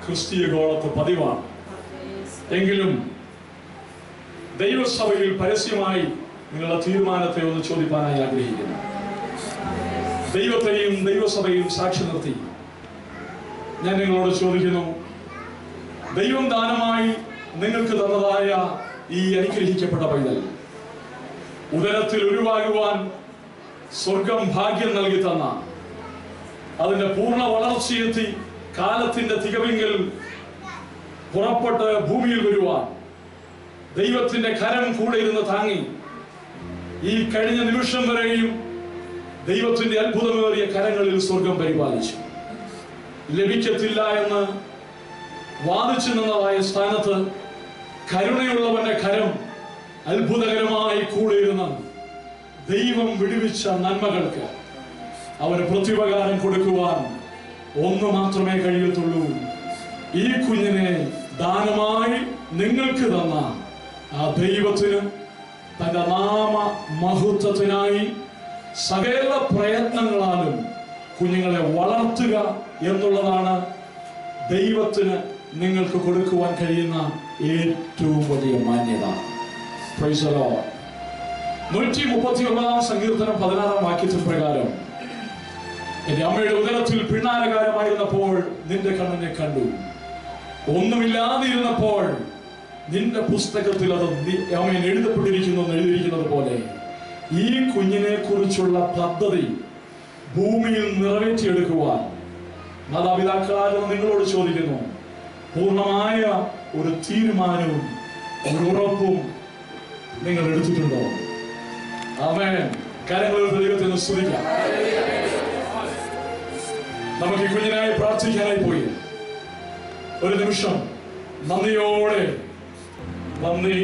ക്രിസ്തീയ ഗോളത്ത് പതിവാണ്. എങ്കിലും ദൈവസഭയിൽ പരസ്യമായി നിങ്ങളുടെ തീരുമാനത്തെ ഒന്ന് ചോദിക്കാനായി ആഗ്രഹിക്കുന്നു. ദൈവത്തെയും ദൈവസഭയും സാക്ഷി നിർത്തി ഞാൻ നിങ്ങളോട് ചോദിക്കുന്നു, ദൈവം ദാനമായി നിങ്ങൾക്ക് തന്നതായ ഈ അനുഗ്രഹിക്കപ്പെട്ട പൈതൽ ഉദരത്തിൽ ഉരുവാകുവാൻ സ്വർഗം ഭാഗ്യം നൽകി തന്ന, അതിന്റെ പൂർണ്ണ വളർച്ചയെത്തി കാലത്തിന്റെ തികവിങ്കിൽ പുറപ്പെട്ട് ഭൂമിയിൽ വരുവാൻ ദൈവത്തിന്റെ കരം കൂടെ ഇരുന്ന് താങ്ങി ഈ കഴിഞ്ഞ നിമിഷം വരെയും ദൈവത്തിന്റെ അത്ഭുതമേറിയ കരങ്ങളിൽ സ്വർഗം പരിപാലിച്ചു. ലഭിക്കത്തില്ല എന്ന് വാദിച്ചു നിന്നതായ സ്ഥാനത്ത് കരുണയുള്ളവന്റെ കരം അത്ഭുതകരമായി കൂടെ ഇരുന്ന് ദൈവം വിടുവിച്ച നന്മകൾക്ക് അവന് പ്രത്യുപകാരം കൊടുക്കുവാൻ ഒന്ന് മാത്രമേ കഴിയത്തുള്ളൂ. ഈ കുഞ്ഞിനെ ദാനമായി നിങ്ങൾക്ക് തന്ന ആ ദൈവത്തിന് തന്റെ നാമ മഹത്വത്തിനായി സകല പ്രയത്നങ്ങളാലും കുഞ്ഞുങ്ങളെ വളർത്തുക എന്നുള്ളതാണ് ദൈവത്തിന് നിങ്ങൾക്ക് കൊടുക്കുവാൻ കഴിയുന്ന ഏറ്റവും വലിയ മാന്യത. Praise the Lord. 139 സങ്കീർത്തനം 16 വാക്യത്തിൽ പ്രകാരം, എന്റെ അമ്മയുടെ ഉദരത്തിൽ പിണ്ണാരകാരമായിരുന്നപ്പോൾ നിന്റെ കണ്ണിനെ കണ്ടു, ഒന്നുമില്ലാതിരുന്നപ്പോൾ നിന്റെ പുസ്തകത്തിൽ അത് എഴുതപ്പെട്ടിരിക്കുന്നു എന്ന് എഴുതിയിരിക്കുന്നത് പോലെ ഈ കുഞ്ഞിനെ കുറിച്ചുള്ള പദ്ധതി ഭൂമിയിൽ നിറവേറ്റിയെടുക്കുവാൻ മാതാപിതാക്കളാകുന്ന നിങ്ങളോട് ചോദിക്കുന്നു, പൂർണ്ണമായ ഒരു തീരുമാനവും ഒരു ഉറപ്പും നിങ്ങൾ എടുത്തിട്ടുണ്ടോ? ആമേൻ. കരങ്ങളിൽ ദൈവത്തെ സ്തുതിക്കാം. നമുക്ക് ഈ കുഞ്ഞിനായി പ്രാർത്ഥിക്കാനായി പോയി ഒരു നിമിഷം നന്ദിയോടെ നന്ദി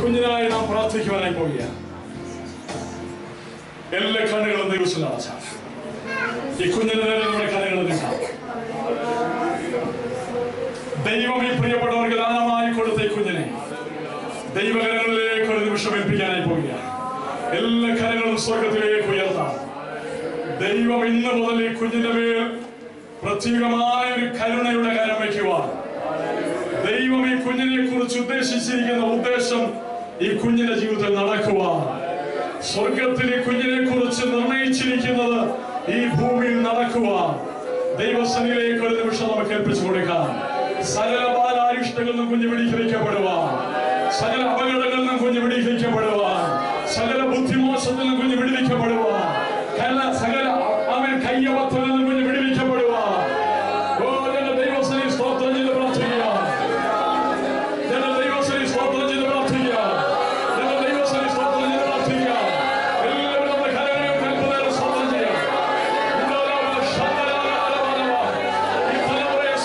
കുഞ്ഞിനായി നാം പ്രാർത്ഥിക്കുവാനായി പോവുകയാണ്. എല്ലാ കണ്ണുകളും ദൈവത്തിലാണ്. ഈ കുഞ്ഞിന് നേരെ നമ്മുടെ കണ്ണുകൾ നീട്ടാം. ദൈവം ഈ പ്രിയപ്പെട്ടവർക്ക് ദാനമായി കൊടുത്ത ഈ കുഞ്ഞിനെ ദൈവകരങ്ങളിലേക്ക് ഒരു നിമിഷം ഏൽപ്പിക്കാനായി പോവുകയാണ്. എല്ലാ കരങ്ങളും സ്വർഗത്തിലേക്ക് ഉയർത്താം. ദൈവം ഇന്ന് മുതൽ ഈ കുഞ്ഞിന്റെ മേൽ പ്രത്യേകമായ ഒരു കരുണയുടെ കരം വയ്ക്കുവാൻ ദൈവം ഈ കുഞ്ഞിനെ കുറിച്ച് ഉദ്ദേശിച്ചിരിക്കുന്ന ഉദ്ദേശം ഈ കുഞ്ഞിന്റെ ജീവിതത്തിൽ നടക്കുവാൻ സ്വർഗത്തിൽ ഈ കുഞ്ഞിനെ കുറിച്ച് നിർണയിച്ചിരിക്കുന്നത് ഈ ഭൂമിയിൽ നടക്കുവാൻ ദൈവസന്നിധിയിലേക്ക് ഒരു നിമിഷം നമുക്ക് ഏൽപ്പിച്ചു കൊടുക്കാം. സകല ബാലാരിഷ്ടങ്ങളിൽ നിന്നും കുഞ്ഞ് വിടിവിക്കപ്പെടുവാൻ, സകല അപകടങ്ങളിൽ നിന്നും കുഞ്ഞ് വിടിവിക്കപ്പെടുവാൻ, സകല ബുദ്ധിമോശത്തിൽ നിന്നും കുഞ്ഞ് വിടിവിക്കപ്പെടുവാൻ, സകല അവൻ കയ്യവത്തിൽ നിന്നും കുഞ്ഞ് വിടിവിക്കപ്പെടുവാൻ ദൈവസന്നിധി സ്തോത്രം ചെയ്ത് പ്രാർത്ഥിക്കുക. ദൈവസന്നിധി സ്തോത്രം ചെയ്ത് പ്രാർത്ഥിക്കുക. ദൈവസന്നിധി സ്തോത്രം ചെയ്ത് പ്രാർത്ഥിക്കുക. എല്ലാവരും നമ്മുടെ കരങ്ങൾ കൽപ്പനയുടെ സ്തോത്രം ചെയ്യാം. ഈ തലമുറയെ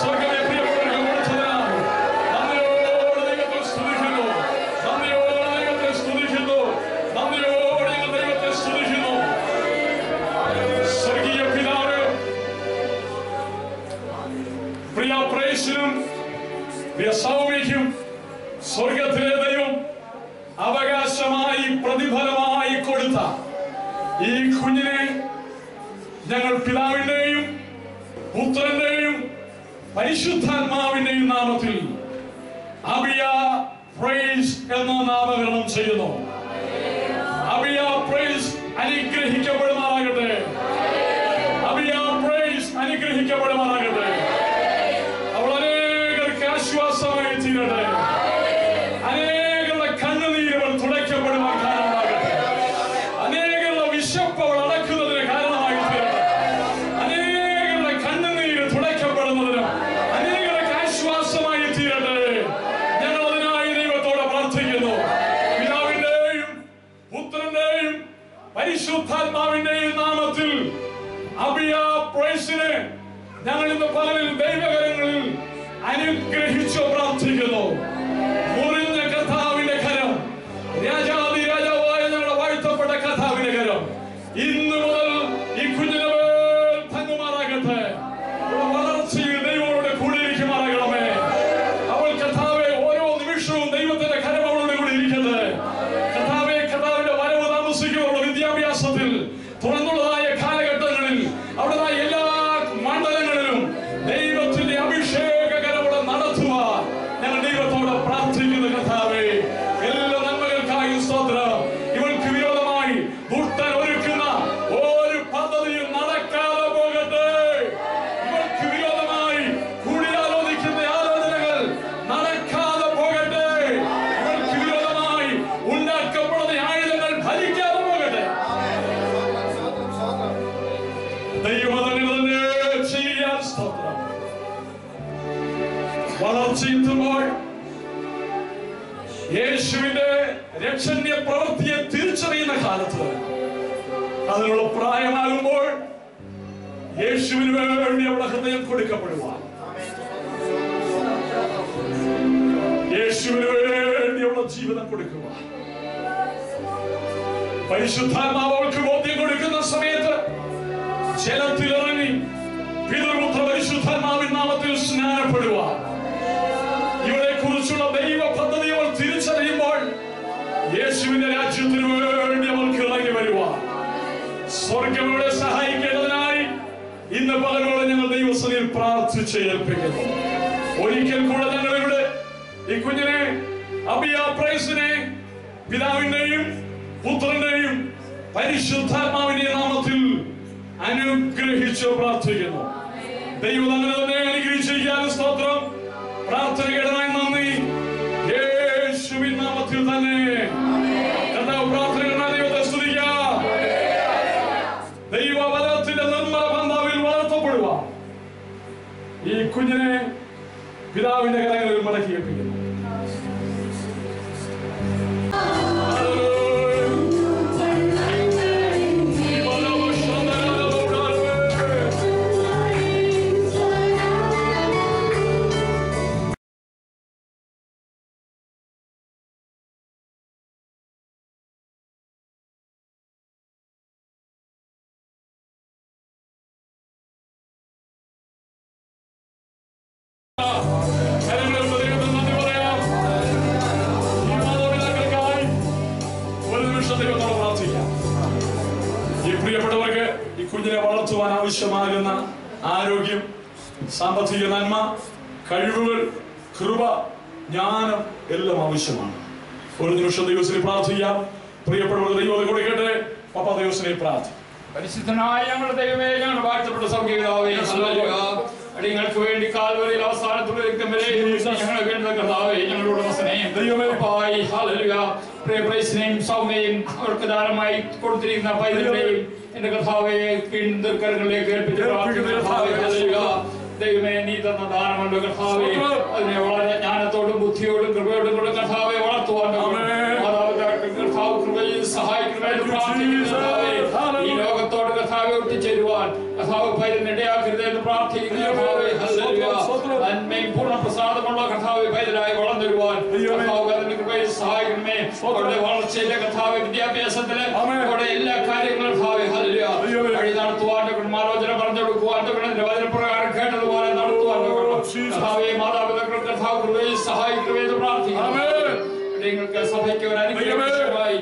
പ്രിയ പ്രേഷനും പ്രിയ സൗമ്യയ്ക്കും സ്വർഗത്തിലെ ദൈവം അവകാശമായി പ്രതിഫലമായി കൊടുത്ത ഈ കുഞ്ഞിനെ ഞങ്ങൾ പിതാവിന്റെയും പുത്രന്റെയും പരിശുദ്ധാത്മാവിന്റെയും നാമത്തിൽ അബിയ പ്രൈസ് എന്ന നാമകരണം ചെയ്യുന്നു. അബിയ പ്രൈസ് അനുഗ്രഹിക്കപ്പെടുമാറാകട്ടെ. അബിയ പ്രൈസ് അനുഗ്രഹിക്കപ്പെടുമാറാകട്ടെ. അവൾ അനേകർക്ക് ആശ്വാസമായി തീരട്ടെ. അനേകരുടെ കണ്ണുനീരവൾ തുടയ്ക്കപ്പെടുവാൻ കാരണമാകട്ടെ. അനേകരുടെ വിശപ്പ് അവൾ അടക്കുന്നതിന് കാരണമായി തീരട്ടെ. അനേകരുടെ കണ്ണുനീര് തുടയ്ക്കപ്പെടുന്നതിന് അനേകർക്ക് ആശ്വാസമായി തീരട്ടെ. ഞങ്ങൾ അതിനായി ദൈവത്തോടെ പ്രാർത്ഥിക്കുന്നു. പിതാവിന്റെയും പുത്രന്റെയും പരിശുദ്ധാത്മാവിന്റെയും നാമത്തിൽ അബിയ പ്രൈസിനെ ഞങ്ങൾ ഇന്ന് പകലിൽ ദൈവകരങ്ങളിൽ അനുഗ്രഹിച്ചു പ്രാർത്ഥിക്കുന്നു. മുറിഞ്ഞ കർത്താവിന്റെ കരം, രാജാതി രാജാവായ ഞങ്ങളുടെ വാഴ്ത്തപ്പെട്ട കർത്താവിന്റെ കരം ഇന്ന് മുതൽ ഈ കുഞ്ഞിനെ മേൽ തങ്ങുമാറാകട്ടെ. വളർച്ചയിൽ ദൈവങ്ങളുടെ കൂടെ ഇരിക്കുമാറാകണമേ. അവൾ കർത്താവെ ഓരോ നിമിഷവും ദൈവത്തിന്റെ കരം അവളുടെ കൂടെ ഇരിക്കട്ടെ. കർത്താവെ, കർത്താവിന്റെ വരവ് താമസിക്കുള്ള വിദ്യാഭ്യാസത്തിൽ തുറന്നുള്ളതായ കാലഘട്ടങ്ങളിൽ അവിടുത്തെ എല്ലാ മണ്ഡലങ്ങളിലും ദൈവത്തിന്റെ അഭിഷേകകരവിടെ നടത്തുവാൻ ഞങ്ങൾ ദൈവത്തോട് പ്രാർത്ഥിക്കുന്നു. കർത്താവേ, എല്ലാ നന്മകൾക്കായും സ്തോത്രം. ഇവൾക്ക് വിരോധമായി ദുഷ്ടൻ ഒരുക്കുന്ന ഒരു പദ്ധതിയും നടക്കാതെ പോകട്ടെ. ഇവൾക്ക് വിരോധമായി കൂടിയാലോചിക്കുന്ന ആലോചനകൾ നടക്കാതെ പോകട്ടെ. ഇവൾക്ക് വിരോധമായി ഉണ്ടാക്കപ്പെടുന്ന ആയുധങ്ങൾ ഫലിക്കാതെ പോകട്ടെ. ദൈവം തന്നെ ചെയ്യാൻ സ്തോത്രം. വളർച്ചയെത്തുമ്പോൾ യേശുവിന്റെ രക്ഷണ്യ പ്രവൃത്തിയെ തിരിച്ചറിയുന്ന കാലത്ത്, അതിനുള്ള പ്രായമാകുമ്പോൾ യേശുവിന് വേണ്ടി അവളുടെ ഹൃദയം കൊടുക്കപ്പെടുവാൻ, യേശുവിന് വേണ്ടി അവളുടെ ജീവിതം കൊടുക്കുവാൻ പരിശുദ്ധാത്മാവ് അവൾക്ക് ബോധ്യം കൊടുക്കുന്ന സമയത്ത് ജലത്തിലിറങ്ങി പിതൃപുത്ര പരിശുദ്ധാത്മാവിൻ നാമത്തിൽ സ്നാനപ്പെടുവാൻ, ഇവരെ കുറിച്ചുള്ള ദൈവ പദ്ധതി അവൾ തിരിച്ചറിയുമ്പോൾ യേശുവിന്റെ രാജ്യത്തിന് വേണ്ടി അവൾക്ക് ഇറങ്ങി വരുവാൻ സ്വർഗ്ഗം അവളെ സഹായിക്കേണ്ടതിനായി ഇന്ന് പകലോടെ ഞങ്ങൾ ദൈവസഭയിൽ പ്രാർത്ഥിച്ച് ഏൽപ്പിക്കുന്നു. ഒരിക്കൽ കൂടെ ഞങ്ങൾ ഇവിടെ ഈ കുഞ്ഞിനെ അബിയ പ്രൈസിനെ പിതാവിന്റെയും പുത്രന്റെയും പരിശുദ്ധാത്മാവിന്റെ നാമത്തിൽ അനുഗ്രഹിച്ച് പ്രാർത്ഥിക്കുന്നു. ദൈവം അങ്ങനെ തന്നെ അനുഗ്രഹിച്ചിരിക്കാൻ സ്തോത്രം. പ്രാർത്ഥന കേട്ടതായി നന്ദി. യേശുവിൻ നാമത്തിൽ തന്നെ കർത്താവ് പ്രാർത്ഥന കേട്ട ദൈവത്തെ സ്തുതിക്കാം. ദൈവവചനത്തിന്റെ നിർമ്മല പന്താവിൽ വളർത്തപ്പെടുവാൻ ഈ കുഞ്ഞിനെ പിതാവിന്റെ കരങ്ങളിൽ മടക്കി ഏൽപ്പിക്കുന്നു. പ്രിയപ്പെട്ടവർക്ക്, ഈ കുഞ്ഞിനെ വളർത്തുവാൻ ആവശ്യമാകുന്ന ആരോഗ്യം, സാമ്പത്തിക നന്മ, കഴിവുകൾ, കൃപ, ജ്ഞാനം എല്ലാം ആവശ്യമാണ്. ഒരു നിമിഷം ദൈവത്തിനെ പ്രാർത്ഥിക്കാം. പ്രിയപ്പെട്ടവർ ദൈവം കൊടുക്കട്ടെ. പപ്പ ദൈവത്തിനെ പ്രാർത്ഥിക്കും. പരിശുദ്ധനായ ഞങ്ങളുടെ ദൈവമേ, ഞങ്ങളുടെ വാഴ്ത്തപ്പെട്ട സൗഖ്യപിതാവേ, അടിയങ്ങൾക്ക് വേണ്ടി കാൽവരിയിൽ അവസാനത്തുള്ള രക്തം വരെ ഞങ്ങളെ വേണ്ട കർത്താവേ, ഞങ്ങളുടെ വസനയും ദൈവമേപ്പായി പ്രേസിനെയും സൗമ്യയും അവർക്ക് ദാനമായി കൊടുത്തിരിക്കുന്ന പൈതലിനെയും എന്റെ കർത്താവെ കരങ്ങളിലേക്ക് ഏൽപ്പിച്ച് പ്രാർത്ഥിക്കുന്നു. ദൈവമേ, നീ തന്ന ദാനമല്ലോ കർത്താവേ, അതിനെ വളരെ ജ്ഞാനത്തോടും ബുദ്ധിയോടും കൃപയോടും കൂടെ കർത്താവെ വളർത്തുവാൻ കർത്താവ് കൃപയിൽ സഹായിക്കണമെന്ന് പ്രാർത്ഥിക്കുന്നു. ഈ ലോകത്തോട് കർത്താവെ ഒട്ടിച്ചേരുവാൻ കർത്താവ് പൈതലിനിടയാക്കരുതെന്ന് പ്രാർത്ഥിക്കുന്നു. നന്മയും പൂർണ്ണ പ്രസാദമുള്ള കർത്താവ് പൈതലായി വളർന്നു വരുവാൻ കർത്താവ് അതിന്റെ കൃപയിൽ സഹായിക്കണമേ. അവരുടെ വളർച്ചയിലെ കർത്താവ് വിദ്യാഭ്യാസത്തില് അവരുടെ എല്ലാ കാര്യങ്ങളും കർത്താവ് വഴി നടത്തുവാൻ ആലോചന പറഞ്ഞു കൊടുക്കുവാൻ വചനപ്രകാരം കേട്ടതുപോലെ നടത്തുവാൻ കർത്താവ് കൃപയിൽ സഹായിക്കണമെന്ന് പ്രാർത്ഥിക്കുന്നു. നിങ്ങൾക്ക് സഭയ്ക്ക് ഒരു അനുഗ്രഹമായി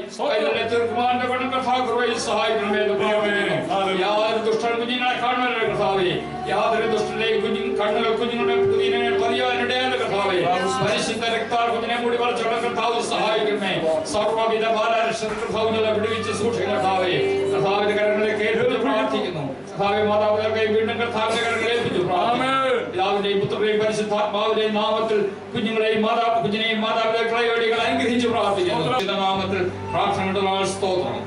തീർക്കുവാന്റെ ഗുണം കർത്താവ് കൃപയിൽ സഹായിക്കണമെന്ന് പ്രാർത്ഥിക്കുന്നു. യാതൊരു ദുഷ്ട കുഞ്ഞുങ്ങളെ കാണുവാനുള്ള കർത്താവേ, യാതൊരു ദുഷ്ടനെയും കണ്ണുകൾ കുഞ്ഞുങ്ങളുടെ കുഞ്ഞിനെ പതിയാനിടയാതെ കർത്താവേ, പരിശുദ്ധ രക്താൽ കുഞ്ഞിനെ കൂടി വളർച്ചയുടെ കർത്താവ് സഹായിക്കണമേ. സർവ്വവിധ ബാലരക്ഷ കർത്താവിനെ വിടുവിച്ച് സൂക്ഷിക്കുന്ന കർത്താവേ, കർത്താവിന്റെ കരങ്ങളെ കേൾപ്പിച്ച് പ്രാർത്ഥിക്കുന്നു. കർത്താവെ മാതാപിതാക്കളെ വീണ്ടും കർത്താവിന്റെ കരങ്ങളെ ഏൽപ്പിച്ചു പിതാവിന്റെയും പുത്രന്റെയും പരിശുദ്ധാത്മാവിന്റെയും നാമത്തിൽ കുഞ്ഞുങ്ങളെയും കുഞ്ഞിനെയും മാതാപിതാക്കളെയും അനുഗ്രഹിച്ച് പ്രാർത്ഥിക്കുന്നു. നാമത്തിൽ പ്രാർത്ഥനയുടെ സ്തോത്രം.